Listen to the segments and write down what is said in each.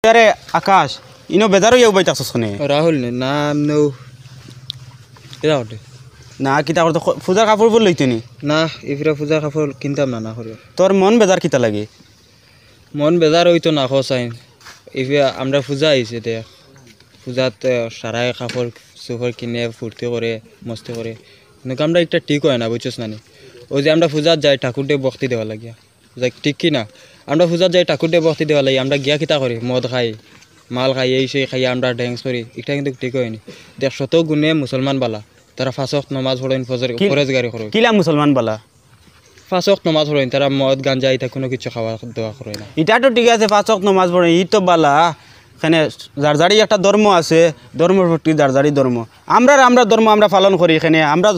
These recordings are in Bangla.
আরে আকাশ ইনো বেজারও ইউ বাইতা শুনে রাহুল নে নাম নৌ এরা ওঠে না কিতা করতে পূজার কাপড় পর লইতে নি না ইফরা পূজার কাপড় কিনতাম না না করে তোর মন বেজার কিতা লাগে মন বেজার হইতো না খসাইন ইফরা আমরা পূজা আইছে দেখ পূজাতে সারাই কাপড় চোপড় কিনে ফুর্তি করে মস্তি করে কিন্তু আমরা একটা ঠিক হয় না বুঝছিস না ওই যে আমরা পূজাত যাই ঠাকুরটে বক্তি দেওয়া লাগিয়া যাই ঠিক কি না আমরা পূজাত যাই ঠাকুরটে বক্তি দেওয়া লাগে আমরা গিয়া কিতা করি মদ খাই মাল খাই এই সেই খাই আমরা ড্যান্স করি এটা কিন্তু ঠিক হয়নি দেখ শত গুণে মুসলমান বালা তারা ফাঁসক নমাজ পড়েন ফরেজগারি করে কিলা মুসলমান বালা ফাঁসক নমাজ পড়েন তারা মদ গাঞ্জা এটা কোনো কিছু খাওয়া দেওয়া করে না এটা তো ঠিক আছে পাঁচক নমাজ পড়ে ই তো বালা এখানে যারজারি একটা ধর্ম আছে ধর্মের প্রতি যারজারি ধর্ম আমরা ধর্ম আমরা পালন করি এখানে আমরা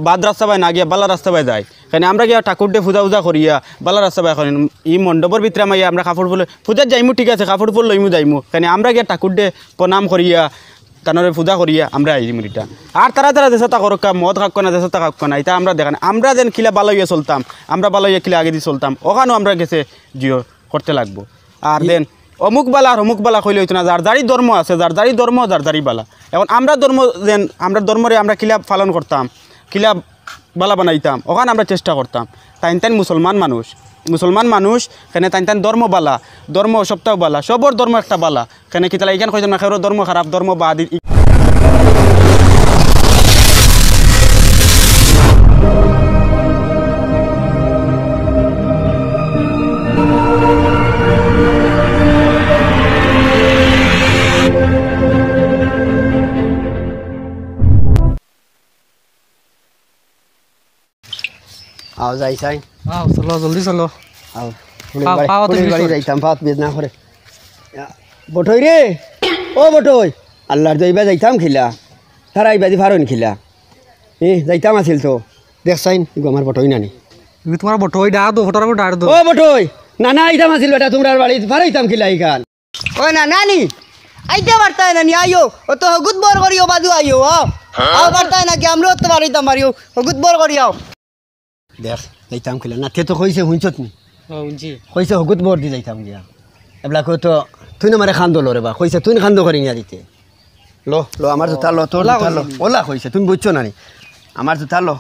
বাদ রাস্তা পাই না গিয়া বালা রাস্তা পাই যাই এখানে আমরা গিয়া ঠাকুর দিয়ে পূজা করিয়া বালা রাস্তা পাই করেন ই মণ্ডপের ভিতরে মাইয়া আমরা কাপড় ফুল পূজার যাইমু ঠিক আছে কাপড় ফুল লইমু যাইমু এখানে আমরা গিয়া ঠাকুর দিয়ে প্রণাম করিয়া কানরে পূজা করিয়া আমরা আইমু এটা আর তারা দেশতা করক মদ খাক না দেশতা খাক না এটা আমরা দেখান আমরা যেন কিলা বালা হইয়া চলতাম আমরা বালা হইয়া কিলা আগে দিয়ে চলতাম ওখানেও আমরা গেছে জিও করতে লাগবো আর দেন অমুক বালা আর অমুক বালা কইলে হইতো না যারজারি ধর্ম আছে যারজারি ধর্ম যারজারি বালা এখন আমরা ধর্ম যেন আমরা ধর্মরে আমরা কিলা পালন করতাম কিলা বালা বানাইতাম ওখানে আমরা চেষ্টা করতাম তাইন মুসলমান মানুষ কেন তাইন ধর্ম বালা ধর্ম সপ্তাহ বালা সবর ধর্ম একটা বালা কেন কি তালা এখানে কইতাম না খেরো ধর্ম খারাপ ধর্ম বাদ आओ जाई साई आओ चलो जल्दी चलो आओ बाड़ी जाइताम बात बेजना करे बटोई रे ओ बटोई अल्लाहर दइबा जाइताम खिला तारा इबादी फारोन खिला ए जाइताम आसिल तो देख साइन इगो আমার बटोई नानी তুমি তোমার বটই ডা দো ফটোর উপর ডার দো ओ बटोई नाना आइताम आसिल बेटा तुमरा बाड़ी फाराइताम खिला इखान ओ ना नानी आइते बरता है नानी आयो ओ तो हगुत बोर करियो बाजू आयो आओ बरता है ना कि हमरो तो बारीताम मारियो हगुत बोर करियो देख जाइताम खिला नाथे तो कइसे हुंचत नी জি কইছে হগুত বর দি যাইতাম গিয়া এবলা কই তো তুই না মারে খান্দো রে বা কইছে তুই খান্দো করি নিয়া দিতে লো আমার জুতা লো তোর জুতা লো ওলা কইছে তুমি বুঝছো না নি আমার জুতা লো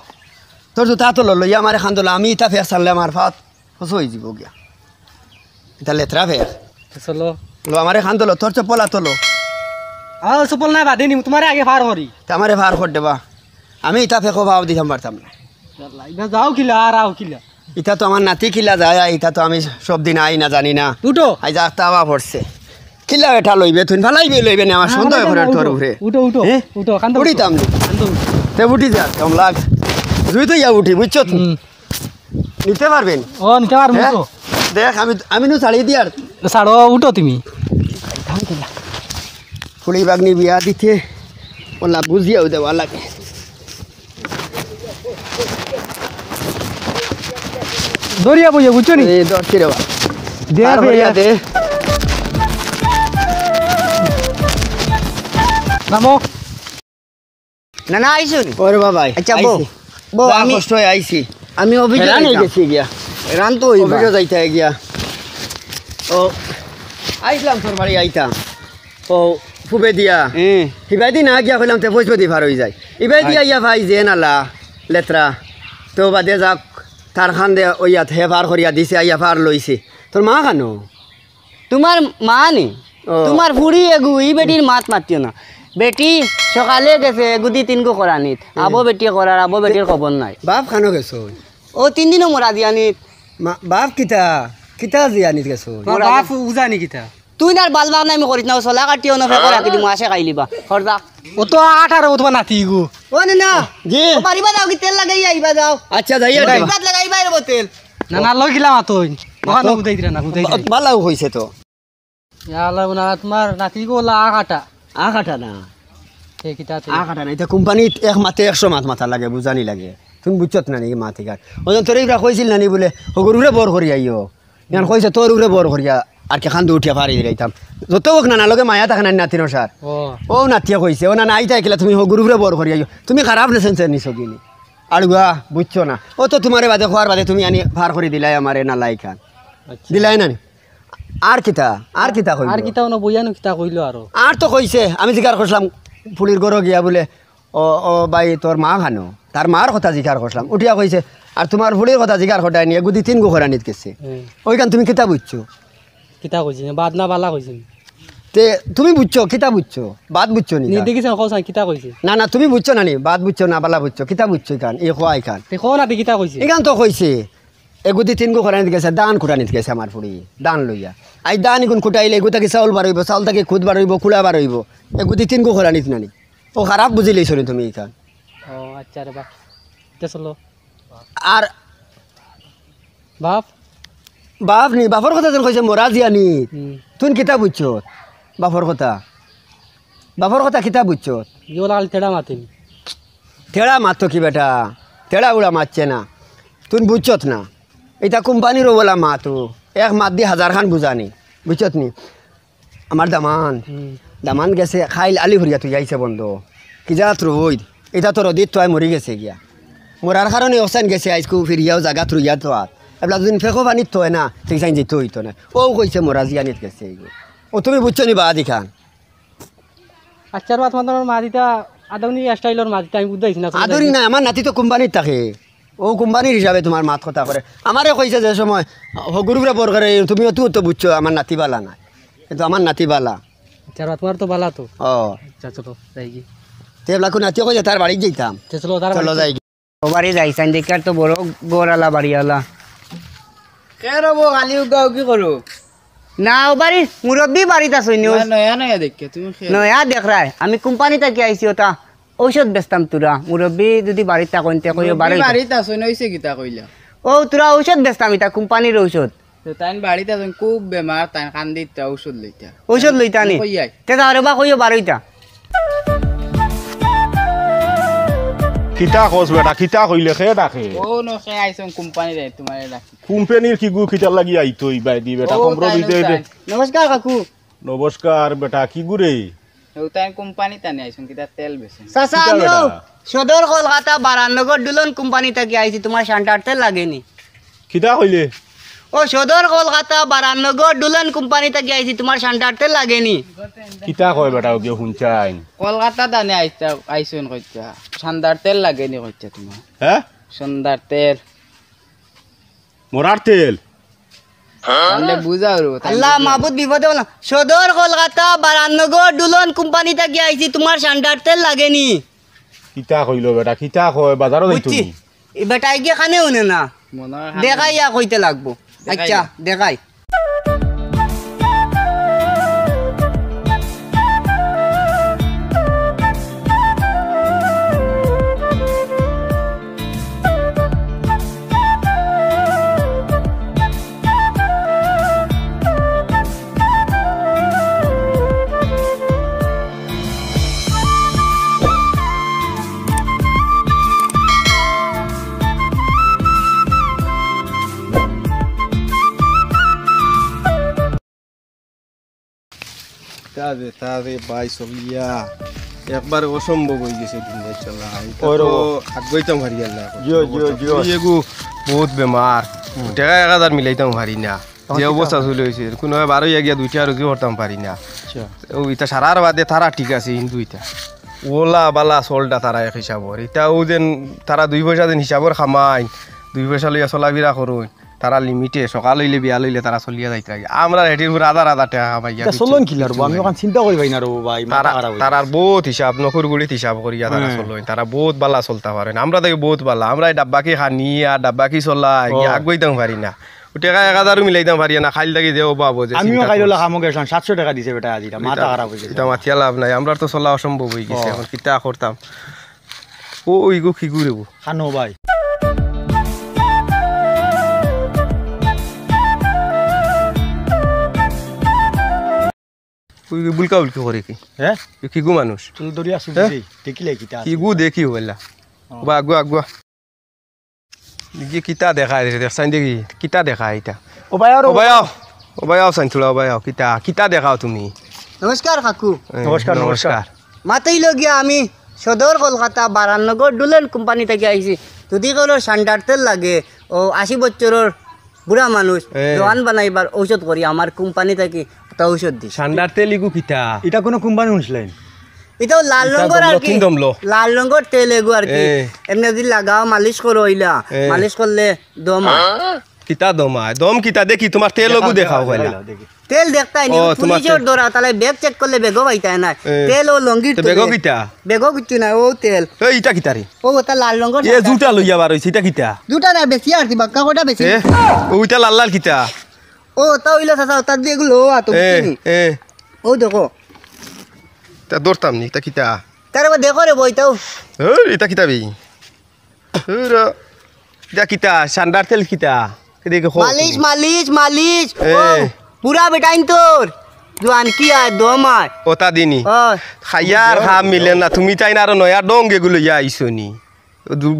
তোর জুতা তো লো ইয়া মারে খান্দো আমি ইতা ফের সারলে আমার ফাত হস হই যাব গিয়া এটা লেত্রা ফের চলো লো আমারে খান্দো লো তোর চপলা তো লো আ চপল না বাদে নি তোমারে আগে ফার করি তা আমারে ফার কর দেবা আমি ইতা ফেকো ভাব দিতাম পারতাম না ইবা যাও কিলা আর আও কিলা ইতা তো আমার নাতি কিলা যায় ইতা তো আমি সব দিন আই না জানি না উঠো আই যা তাওয়া পড়ছে কিলা এটা লইবে তুই ভালাইবে লইবে না আমার সুন্দর করে তোর উপরে উঠো উঠো উঠো কান্দো উঠিতাম কান্দো তে উঠি যা কম লাগ তুই তো ইয়া উঠি বুঝছো নিতে পারবেন ও নিতে পারমু তো দেখ আমি নো ছাড়িয়ে দিয়ার ছাড়ো উঠো তুমি ফুলি বাগনি বিয়া দিতে ওলা বুঝিয়াও দেওয়া লাগে দরিয়া বইয়া বুঝছো নি এই দরছি রে দে দে নামো না না আইছো নি ওরে বাবা আচ্ছা বো আমি কষ্ট হয়ে আইছি আমি অভিযোগ হয়ে গেছি গিয়া রান তো হইবা অভিযোগ যাইতে গিয়া ও আইলাম তোর বাড়ি আইতাম ও ফুবে দিয়া হিবাই দি না গিয়া কইলাম তে পয়সা দি ভার হই যায় ইবাই দিয়া ইয়া ভাই যে নালা লেত্রা তো বাদে যাক তার খান দে ওইয়া হে ভার করিয়া দিছে আইয়া ভার লইছে তোর মা কানো তোমার মা নি তোমার ফুড়ি এগু ই বেটির মাত মাতিও না বেটি সকালে গেছে এগুদি তিনগো করানিত আবো বেটি করার আবো বেটির খবর নাই বাপ খানো গেছো ও 3 দিনও মরা দিয়ানিত বাপ কিতা জিয়ানিত গেছো বাপ উজানি কিতা তুই না বাল বাল নাই আমি করিত না চলা কাটিও না ফেকর রাখি দিমু আসে খাইলিবা খরদা ও তো 18 তোমার নাতি গো ও না জি পারিবা যাও কি তেল লাগাই আইবা যাও আচ্ছা যাইয়া বাদ লাগাইবা এর বোতল না না লই গিলাম আতই ওখানে উদাই দিরা না উদাই দিরা ভালো হইছে তো ইয়ালা না তোমার নাতি গো লা আকাটা না এ কিতা আকাটা না এটা কোম্পানিত এক মাতে 100 মাথা লাগে বুঝানি লাগে তুমি বুঝছত না নাকি মাথি কাট ওজন তোর এইটা কইছিল না নি বলে হগরুরে বর করি আইও ইয়ান কইছে তোর উরে বর করিয়া আর কে খান উঠিয়া পারি দিলাইতাম যত হোক না লগে মায়া থাকে না নাতিনো সার ও নাতিয়া কইছে ও না আইতা কিলা তুমি হগরুরে বর করি আইও তুমি খারাপ লেসেন্স নিছো কিনি আড়ুয়া বুঝছো না ও তো তোমারে বাদে খোয়ার বাদে তুমি আনি ভার করে দিলাই আমারে না লাই খান দিলাই না আর কিতা কইল আর কিতা বইয়ানো কিতা কইলো আর আর তো কইছে আমি জিজ্ঞাসা করছিলাম ফুলির ঘর গিয়া বলে ও ও ভাই তোর মা খানো তার মার কথা জিজ্ঞাসা করছিলাম উঠিয়া কইছে আর তোমার ফুলির কথা জিজ্ঞাসা করাই নিয়ে গুদি 3 গোখরা নিত গেছে ওইখান তুমি কিতা বুঝছো কিতা কইছি বাদ না বালা কইছি তে তুমি বুঝছো কিতা বুঝছো বাদ বুঝছো নি নি দেখিছেন কইছেন কিতা কইছি না না তুমি বুঝছো না নি বাদ বুঝছো না বালা বুঝছো কিতা বুঝছো এখান এই খোয়া এখান তে কোন আদি কিতা কইছি এখান তো কইছে এগুদি 3 গোখরা নিত গেছে দান খুঁটা নিত গেছে আমার ফুড়ি দান লইয়া আই দান ইগুন খুঁটাইলে এগুতাকে চাউল বার হইব চাউল থেকে খুদ বার হইব কুলা বার হইব এগুদি 3 গোখরা নিত নানি ও খারাপ বুঝি লইছো নি তুমি এখান ও আচ্ছা রে বাপ তে চলো আর বাপ বাপ নি বাপর কথা যেন কইছে মরা জিয়ানি হুম তুই কিতা বুঝছো বাপর কথা কিতা বুঝছো ইওলা আল তেড়া মাতিন তেড়া মারতো কি বেটা তেড়া উড়া মারছে না তুই বুঝছত না এটা কোম্পানিরও বলা মা তো এক মাত দিয়ে 1000 খান বুঝানি বুঝছত নি আমার দামান গেছে খাইল আলি ভরিয়া তুই আইছে বন্ধ কি যা রোদ এটা তো রোদিত তো মরি গেছে গিয়া মরার কারণে অসান গেছে আইসকু ফিরিয়াও জায়গা থুইয়া তো আর এবলা যদি ফেঁকো পানিত তো না ঠিক সাইন যেতে হইতো না ও কইছে মরা জিয়ানিত গেছে ও তুমি বুঝছো নি বা আদি খান আচ্ছা বাত তোমার মা দিতা আদৌনি স্টাইলর মা দিতা আমি বুঝাইছি না আদরি না আমার নাতি তো কোম্পানির থাকে ও কোম্পানির হিসাবে তোমার মাত কথা করে আমারে কইছে যে সময় গুরুরে বর করে তুমিও তো বুঝছো আমার নাতি বালা না কিন্তু আমার নাতি বালা আচ্ছা বাত তোমার তো বালা তো ও আচ্ছা চলো যাই কি তে এবলা কোন নাতি কইছে তার বাড়ি যাইতাম চলো তার চলো যাই ও বাড়ি যাইছেন দেখার তো বড় গোড়ালা বাড়িওয়ালা কে রবো খালি উগাও কি করো না ও বাড়ি মুরব্বী বাড়িতে আসই নয়া নয়া দেখে তুমি নয়া দেখ রায় আমি কোম্পানি থেকে আইছি ওটা ঔষধ বেচতাম তোরা মুরব্বী যদি বাড়িতে থাকেন তে কইও বাড়ি বাড়িতে আসো নইছে কিতা কইলা ও তোরা ঔষধ বেচতাম এটা কোম্পানির ঔষধ তো তাই বাড়িতে আসো খুব বেমার তাই কান্দিতে ঔষধ লইতা ঔষধ লইতা নি কই আই তে তাহলে বা কইও বাড়িটা কিতা কস বেটা কিতা কইলে খে ডাকে ও নো সে আইছন কোম্পানি রে তোমার রাখি কোম্পানির কি গু খিতা লাগি আইতই বাই দি বেটা কমরো দিতে নমস্কার কাকু নমস্কার বেটা কি গুরে ও তাই কোম্পানি তানে আইছন কিতা তেল বেছে চাচা কিতা আমিও বেটা? সদর কলকাতা বারানগর দুলন কোম্পানি থেকে আইছি তোমার শান্টারতে লাগেনি কিতা কইলে ও সদর কলকাতা বারানগর দুলন কোম্পানি থেকে আইছি তোমার শান্টারতে লাগেনি কিতা কয় বেটা ওকে হুনচাইন কলকাতা তানে আইছন কইতা সন্ধ্যার তেল লাগে নি কইতা তোমার হ্যাঁ সন্ধ্যার তেল মরার তেল তাহলে বুঝাও রো আল্লাহ মাহবুদ বিপদে বললাম সদর কলকাতা বারানগর দুলন কোম্পানি থেকে আইছি তোমার শান্টারতে লাগেনি কিতা কইল বেটা কিতা কয় বাজারও যাইতো বুঝছি এই বেটাই গিয়ে খানে উনে না মনে দেখাই ইয়া কইতে লাগবো আচ্ছা দেখাই তারে ভাই চলিয়া একবার অসম্ভব হয়ে গেছে দিনে চলা আগাইতাম হারি না এগু বহুত বেমার টাকা 1000 মিলাইতাম হারি না যে অবস্থা চলে হয়েছে কোনো 12 গিয়া 2টা রুজি করতাম পারি না ও ইটা সারার বাদে তারা ঠিক আছে কিন্তু ইটা ওলা বালা চলটা তারা এক হিসাবর এটা ও যেন তারা 2 পয়সা যেন হিসাবর খামাই 2 পয়সা লইয়া চলাফেরা করুন তারা লিমিটে সকাল হইলে বিয়া লইলে তারা চলিয়া যাইতে লাগে আমরা হেটির উপর আধা টাকা খামাইয়া চলন কি লারবো আমি ওখান চিন্তা করি ভাই না রবো ভাই তারা বহুত হিসাব নকর গুড়িত হিসাব করিয়া তারা চলেন তারা বহুত বালা চলতে পারেন আমরা তাকে বহুত বালা আমরা ডাব্বা কি খানি আর ডাব্বা কি চলাই আগুইতাম পারি না টাকা 1000 মিলাইতাম পারি না খাইল থাকি দেও পাবো যে আমিও খাইলো খামকে 700 টাকা দিছে বেটা আজি মাথা খারাপ হয়ে গেছে এটা মাথিয়া লাভ নাই আমরা তো চলা অসম্ভব হয়ে গেছে এখন কিতা করতাম ও ইগো কি গুরেব খানো ভাই ওই বুলকা বুলকি করে কি হ্যাঁ কি গু মানুষ চুল দরিয়া সুজি দেখিলে কিটা কি গু দেখি হইলা বা আগুয়া আগুয়া কিতা দেখা দেখছাই দেখি কিতা দেখা এটা ও ভাই আর ও ভাই আও সাইন ও ভাই আও কিতা কিতা দেখাও তুমি নমস্কার কাকু নমস্কার নমস্কার মাতেই লগিয়া আমি সদর কলকাতা বারানগর দুলন কোম্পানি থেকে আইছি যদি কোনো শান্টার তেল লাগে ও 80 বছরের বুড়া মানুষ এ। জোয়ান বানাইবার ঔষধ করি আমার কোম্পানি থেকে একটা ঔষধ দিস ঠান্ডার তেল ইগু কিতা এটা কোনো কোম্পানি শুনছিলেন এটাও লাল এটা রঙের আর দমলো, কি তিন দমলো। লাল রঙের তেল এগু আর কি এ। এমনি যদি লাগাও মালিশ করো হইলা এ। মালিশ করলে দম হয়। কিতা দমায় দম কিতা দেখি তোমার তেল লগু দেখাও কইলা তেল দেখতাই নি ও, তোমার পুলিশের দৌড়া তাহলে ব্যাগ চেক করলে বেগও পাইতাই না এ। তেল ও লঙ্গির তো বেগও কিতা বেগও কিচ্ছু না ও তেল এই ইটা কিতা রে ও ওটা লাল রঙের এ জুটা লইয়া বার হইছে ইটা কিতা দুটা না বেশি আর কি বাক্কা কোটা বেশি এ ওইটা লাল লাল কিতা ও ওটা হইলো চাচা ওটা দিয়ে এগুলো আতো এ এ ও দেখো তা দৌড়তাম নি ইটা কিতা তারপর দেখো রে বইটাও এই ইটা কিতা বি ইটা কিতা ঠান্ডার তেল কিতা দেখে মালিশ মালিশ মালিশ এ। ও পুরা বেটাইন তোর জোয়ান কি আর দম আর ওটা দিনি ও খাইয়ার খাম মিলে না তুমি তাই না আর নয়া ডং এগুলো ইয়া আইসো নি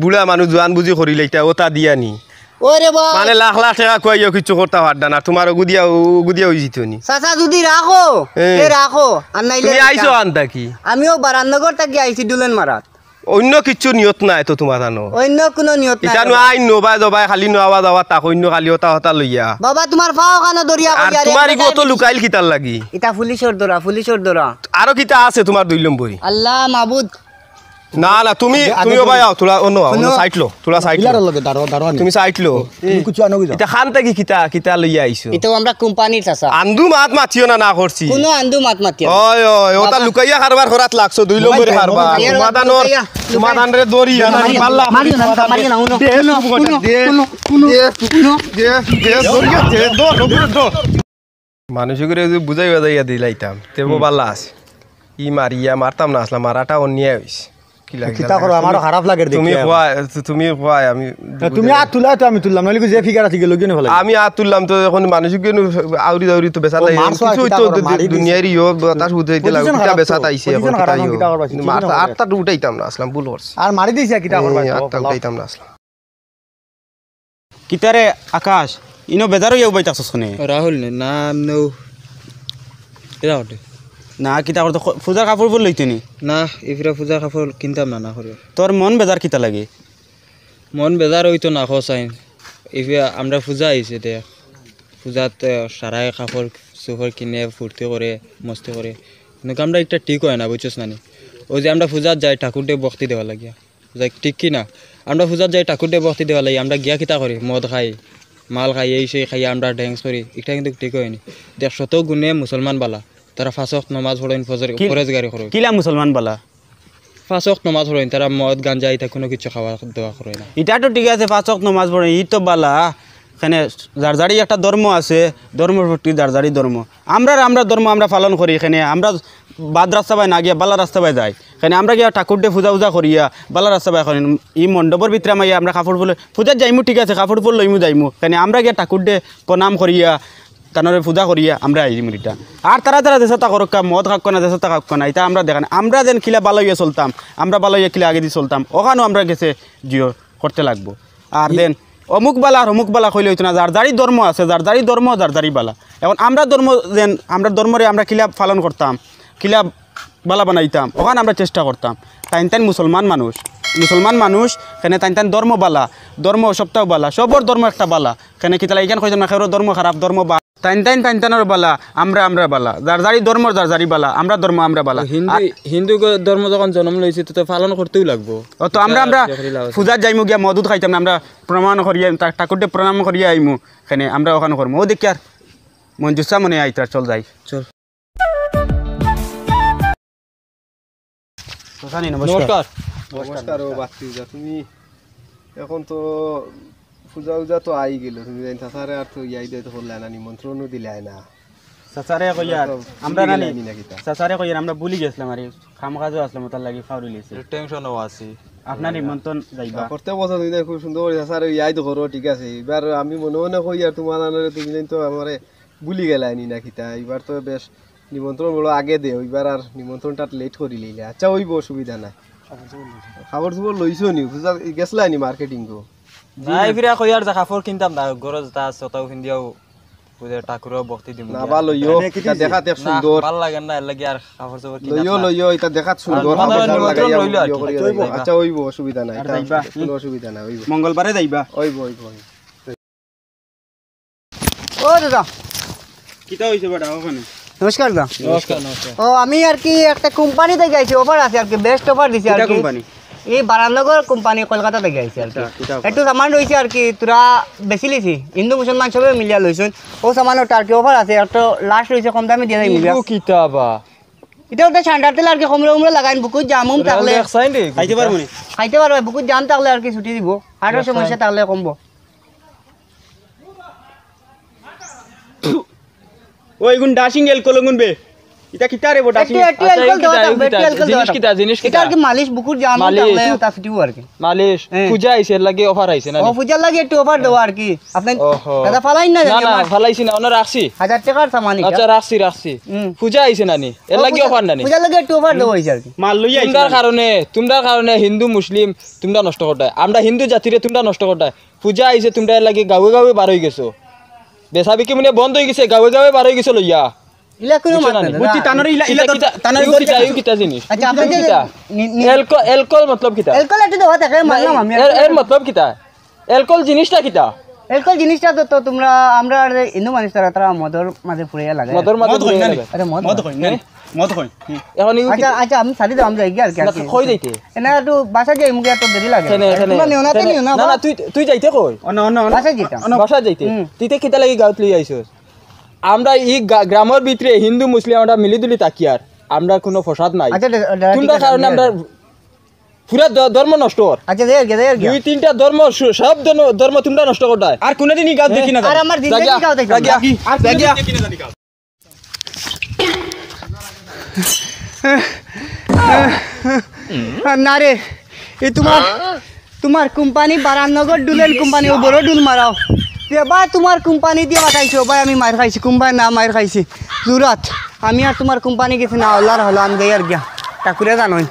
বুড়া মানুষ জোয়ান বুঝি করিলে এটা ওটা দিয়া নি ওরে বাবা মানে লাখ লাখ টাকা কইও কিছু করতে পারডা না তোমার গুদিয়া গুদিয়া হই জিত নি চাচা যদি রাখো এ। এ রাখো আর নাইলে তুমি আইসো আনতা কি আমিও বারান্নগর থেকে আইছি দুলেন মারাত অন্য কিছু নিয়ত নাই তো তোমার জানো অন্য কোনো নিয়ত নাই ইটা নো আইন নবাই দবাই খালি নো আওয়াজ আওয়াজ তাক অন্য খালি ওটা হতা লইয়া বাবা তোমার পাও কানো দরিয়া আর কইয়া রে তোমার ইগো তো লুকাইল কিতার লাগি এটা পুলিশের দরা আরো কিতা আছে তোমার 2 নম্বরই আল্লাহ মাবুদ না না তুমি তুমি ভাই আও তোলা অন্য সাইড লো তোলা সাইড লো লগে দারোয়ান তুমি সাইড লো তুমি কিছু আনো এটা খান থেকে কিতা কিতা লইয়া আইছো এটাও আমরা কোম্পানির চাচা আন্দু মাত মাতিও না না করছি কোনো আন্দু মাত মাতি ওই ওই ওটা লুকাইয়া কারবার করাত লাগছো 2 নম্বরে কারবার লুকাইয়া সমাধানর লুকাইয়া। সমাধান রে দড়ি না পাল্লা মারিও না মারিও না উনো মানুষগুলো যদি বুঝাই বাজাইয়া দিলাইতাম তে বাল্লা আছে ই মারিয়া মারতাম না আসলাম মারাটা অন্যায় হইছে কি লাগে কিতা করো আমারও খারাপ লাগে তুমি খোয়াই আমি তুমি আর তুলা তো আমি তুললাম নইলে যে ফিগার আছে গেল কেন ফেলাই আমি আর তুললাম তো এখন মানুষকে আউরি দাউরি তো বেচা তাই মারছো আর কিছু কিতা তো করো, মারি দিছি। দুনিয়ার ইয়ো তার বুঝাইতে লাগে পজিশন কিতা খারাপ বেচা তো, তাইছে পজিশন এখন খারাপ, কিতা কিতা করবা, কিন্তু পজিশন খারাপ। আটটা উঠাইতাম না আসলাম ভুল করছি আর মারি দিছি কিতা করবা আটটা উঠাইতাম না আসলাম কিতারে আকাশ ইনো বেজারও ইউ বাইতাছস কোনে রাহুল নে না নৌ এরা ওঠে না কিতা করতে পূজার কাপড় লইতে নি না এফিরা পূজা কাপড় কিনতাম না না করে তোর মন বেজার কিতা লাগে মন বেজার হইতো না খসাইন এফিয়া আমরা পূজা আইছে দেখ পূজাত সারাই কাপড় চোপড় কিনে ফুর্তি করে মস্তি করে কিন্তু আমরা একটা ঠিক হয় না বুঝছস না নি ওই যে আমরা পূজাত যাই ঠাকুরটে বক্তি দেওয়া লাগিয়া যাই ঠিক কি না আমরা পূজাত যাই ঠাকুরটে বক্তি দেওয়া লাগি আমরা গিয়া কিতা করি মদ খাই মাল খাই এই সেই খাই আমরা ড্যান্স করি এটা কিন্তু ঠিক হয়নি দেখ শত গুণে মুসলমান বালা তারা ফাঁসক নমাজ পড়েন ফরেজগারি করে কিলা মুসলমান বালা ফাঁসক নমাজ পড়েন তারা মদ গাঞ্জা এটা কোনো কিছু খাওয়া দেওয়া করে না এটা তো ঠিক আছে পাঁচক নমাজ পড়ে ই তো বালা এখানে যার যারই একটা ধর্ম আছে ধর্মের প্রতি যার যারই ধর্ম আমরা ধর্ম আমরা পালন করি এখানে আমরা বাদ রাস্তা পাই না গিয়া বালা রাস্তা পাই যাই এখানে আমরা গিয়া ঠাকুর দিয়ে পূজা উজা করিয়া বালা রাস্তা পাই করেন ই মণ্ডপের ভিতরে মাইয়া আমরা কাপড় ফুলে পূজার যাইমু ঠিক আছে কাপড় ফুল লইমু যাইমু এখানে আমরা গিয়া ঠাকুর দিয়ে প্রণাম করিয়া তানরে পূজা করিয়া আমরা আইমু এটা আর তারা দেশতা করক্কা মদ খাক্ক না দেশতা খাক্ক না এটা আমরা দেখান আমরা যেন কিলা বালা হইয়া চলতাম আমরা বালা হইয়া কিলা আগে দিয়ে চলতাম ওখানেও আমরা গেছে জিও করতে লাগবো আর দেন অমুক বালা আর অমুক বালা কইলে হইতো না যার যারই ধর্ম আছে যার যারই ধর্ম যার যারই বালা এখন আমরা ধর্ম যেন আমরা ধর্মরে আমরা কিলা পালন করতাম কিলা বালা বানাইতাম ওখানে আমরা চেষ্টা করতাম তাইন মুসলমান মানুষ কেন তাইন ধর্ম বালা ধর্ম সপ্তাহ বালা সবর ধর্ম একটা বালা কেন কি তালা এখানে কইতাম না খেরো ধর্ম খারাপ ধর্ম বা তাইনের বালা আমরা বালা যার যারই ধর্ম যার যারই বালা আমরা ধর্ম আমরা বালা হিন্দু ধর্ম যখন জন্ম লইছে তো পালন করতেও লাগবো তো আমরা পূজার যাইমু গিয়া মদুদ খাইতাম না আমরা প্রমাণ করিয়া ঠাকুরটে প্রণাম করিয়া আইমু এখানে আমরা ওখানে করবো ও দেখি আর মঞ্জুসা মনে আইতার চল যাই চল নমস্কার নমস্কার ও বাতি তুমি এখন তো পূজা উজা তো আই গেল তুমি জানি তাছাড়া আর তো ইয়াই দিতে করলে না নিমন্ত্রণও দিলে না সাসারে কইয়ার আমরা ভুলি নানি গেলানি নাকি তা? সাসারে কইয়ার আমরা ভুলি গেছিলাম আর খাম কাজও আসলাম তার লাগি ফাউরি লিছে টেনশনও আছে আপনার নিমন্ত্রণ যাইবা প্রত্যেক বছর তুমি খুব সুন্দর করে স্যার ইয়াই তো করো ঠিক আছে এবার আমি মনে মনে কই আর তোমার আনারে তুমি জানি তো আমারে ভুলি গেলানি নাকি তা এবার তো বেশ নিমন্ত্রণ বড় আগে দে এবার আর নিমন্ত্রণটা লেট করি লইলে আচ্ছা ওইব অসুবিধা নাই খাবার চুবর লইছো নি পূজা গেছলাই নি মার্কেটিং গো নাই ফিরা কইয়ার যা কাপড় কিনতাম না গরজ তা সতাও কিনদিয়াও পূজা ঠাকুরও ভক্তি দিমু না বা লইও এটা দেখাতে সুন্দর ভাল লাগে না এর লাগি আর কাপড় চোপড় লইও এটা দেখাত সুন্দর আর মাথায় খাবার নিমন্ত্রণ লাগাইয়া লইলো আর ইয়ে কি। করিয়া যাইবো। আচ্ছা ওইব অসুবিধা নাই আর এটা যাইবা? কোনো অসুবিধা নাই ওইব মঙ্গলবারে যাইবা ওইব দাদা কিতা হইছে বেটা ওখানে নমস্কার দাদা নমস্কার নমস্কার ও আমি আর কি একটা কোম্পানিতে গেছি অফার আছে আর কি বেস্ট অফার দিছে আর কিতা কি কোম্পানি? এই বারানগর কোম্পানি কলকাতা থেকে গেছি আর কি কিতা একটু সামান রয়েছে আর কি তোরা বেশি লিছি হিন্দু মুসলমান সবে মিলিয়া লইছুন ও সামানটা আর কি অফার আছে একটা লাস্ট রয়েছে কম দামে দিয়ে দেয় মিলিয়া কিতাবা এটা ওটা ঠান্ডার তেল আর কি কমরে উমরে লাগাইন বুকুত জামুম থাকলে খাইতে পারবো নি খাইতে পারবে বুকুত জাম থাকলে আর কি ছুটি দিব হার্টের সমস্যা থাকলে কমবো ওই গুণ ডাসিং এল কলগুন বে এটা কিতা রে বো ডাসিং একটু অ্যালকোহল দেওয়া থাকবে একটু অ্যালকোহল দেওয়া থাকবে জিনিস এটা আর কি মালিশ বুকুত জাম মালিশ। থাকলে তা ছুটিব আর কি মালিশ হ্যাঁ। পূজা আইছে এর লাগে অফার আইছে না ও পূজার লাগে একটু অফার দেওয়া আর কি আপনি ওহো। দাদা ফালাইন না না জানি না আমার ফালাইছি না ওনা রাখছি 1000 টাকার সামান আচ্ছা রাখছি রাখছি হুম। পূজা আইছে নানি এর লাগে অফার নানি পূজার লাগে একটু অফার দেওয়া হয়েছে আর কি মাল লই আইছি তোমরার কারণে হিন্দু মুসলিম তোমরা নষ্ট করতায় আমরা হিন্দু জাতিরে তোমরা নষ্ট করতায় পূজা আইছে তোমরা এর লাগে গাঁৱে গাঁৱে বার হয়ে গেছো বেচা বিক্রি মানে বন্ধ হয়ে গেছে গাঁৱে গাঁৱে বার হয়ে গেছো লইয়া ইলা কোনো বুঝছো মাত না না নি? বুঝছি তানরে ইলা ইলা কিতা তানরে ইউ কিতা ইউ কিতা জিনিস আচ্ছা আপনি যে কিতা এলকোহল মতলব কিতা অ্যালকোহল একটু দেওয়া থাকে মানলাম আমি এর মতলব কিতা এলকোহল জিনিসটা কিতা অ্যালকোহল জিনিসটা তো তোমরা আমরা আর হিন্দু মানুষ তারা মদর মাঝে ফুড়িয়া লাগে মদর মদ মত হই না আরে মদ মদ হই না মদ হই এখন ইউ আচ্ছা আচ্ছা আমি সারি দাও আমরা এগিয়ে আর কি কই যাইতে এনা একটু বাসা যাই মুখে এত দেরি লাগে এখানে এখানে তোমরা নিও না তে নিও না না না তুই যাইতে কই অন অন অন বাসা যেতাম বাসা যাইতে হুম। তুইতে কিতা লাগি গাঁত লই আইছস আমরা এই গ্রামের ভিতরে হিন্দু মুসলিম আমরা মিলিদুলি তাকি আর আমরা কোনো ফসাদ নাই আচ্ছা তোমরা কারণে আমরা পুরা ধর্ম নষ্ট কর আচ্ছা দে গে দুই তিনটা ধর্ম সব ধর্ম তোমরা নষ্ট করতায় আর কোনদিন ই গাও দেখি না আর আমার জিন্দগি রাগিয়া, কাও দেখো রাগিয়া। আর রাগিয়া। দেখি না জানি গাও না রে এই তোমার কোম্পানি বারানগর ডুলেন কোম্পানি ও বড় ডুল মারাও এবার তোমার কোম্পানি দিয়ে বাতাইছো ভাই আমি মার খাইছি কোম্পানি না মার খাইছি জুরাত আমি আর তোমার কোম্পানি গেছি না আল্লাহর হলো আমি যাই আর গিয়া ঠাকুরে জানোই